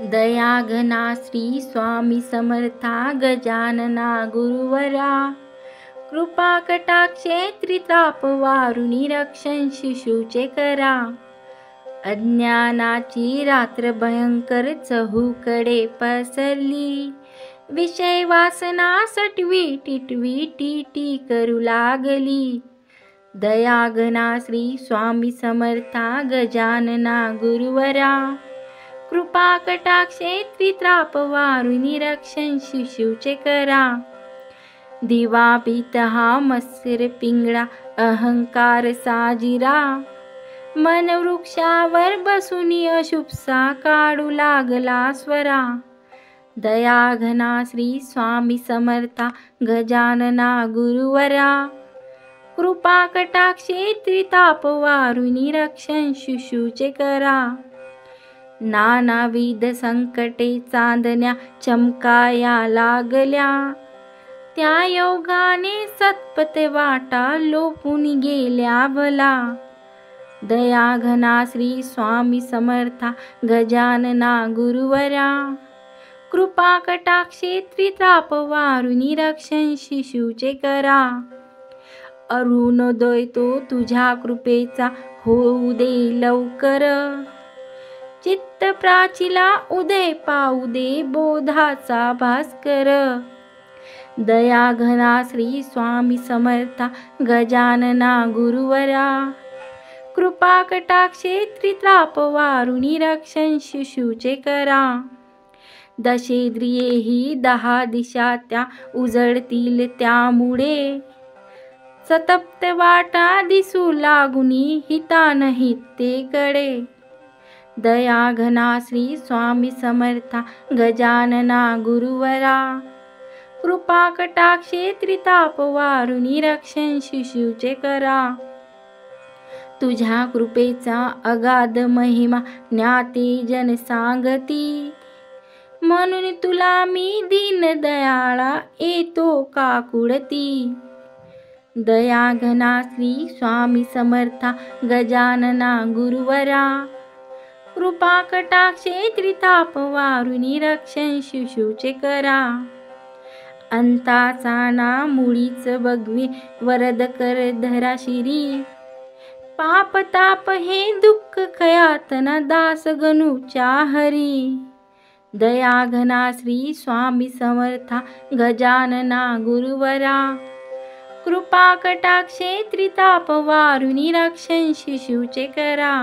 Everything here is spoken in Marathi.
दयाघना श्री स्वामी समर्था गजानना गुरुवरा, कृपा कटाक्षे त्रिताप वारुणी रक्षण शिशूचे करा। अज्ञानाची रात्र भयंकर चहूकडे पसरली, विषय वासना सटवी टिटवी टी करू लागली। दयाघना श्री स्वामी समर्था गजानना गुरुवरा, कृपा कटाक्षे त्रिताप वारुणी रक्षण शिशूचे करा। दिवा पितहा मत्सर पिंगळा अहंकार साजिरा, मन वृक्षावर बसूनी अशुभसा काढू लागला स्वरा। दयाघना श्री स्वामी समर्था गजानना गुरुवरा, कृपा कटाक्षे त्रिताप वारुणी रक्षण शिशूचे करा। नानाविध संकटे चांदण्या चमकाया लागल्या, त्या योगाने सत्पथ वाटा लोपून गेल्या भला। दयाघना श्री स्वामी समर्था गजानना गुरुवरा, कृपा कटाक्षे त्रिताप वारुणी रक्षण शिशूचे करा। अरुणोदय तो तुझ्या कृपेचा होऊ दे लवकर, चित्त प्राचीला उदय पाऊ दे बोधाचा भास्कर। दयाघना श्री स्वामी समर्था गजानना गुरुवरा, कृपा कटाक्षे त्रिताप वारुणी रक्षण शिशूचे करा। दशेंद्रियेही 10 दिशा त्या उजळतील त्यामुळे, सतप्त वाटा दिसू लागुनी हितानहितेकडे। दयाघना श्री स्वामी समर्था गजानना गुरुवरा, कृपा कटाक्षे त्रिताप वारुणी रक्षण शिशूचे करा। तुझ्या कृपेचा अगाध महिमा ज्ञाते जन सांगती, म्हणून तुला मी दीन दयाळा येतो काकुळती। दयाघना श्री स्वामी समर्था गजानना गुरुवरा, कृपा कटाक्षे त्रिताप वारुणी रक्षण शिशूचे करा। अंताचा ना मुळीच बघवी वरद कर धरा शिरी, पाप ताप हे दुःख खयातना दास गणूच्या हरी। दयाघना श्री स्वामी समर्था गजानना गुरुवरा, कृपा कटाक्षे त्रिताप वारुणी रक्षण शिशूचे करा।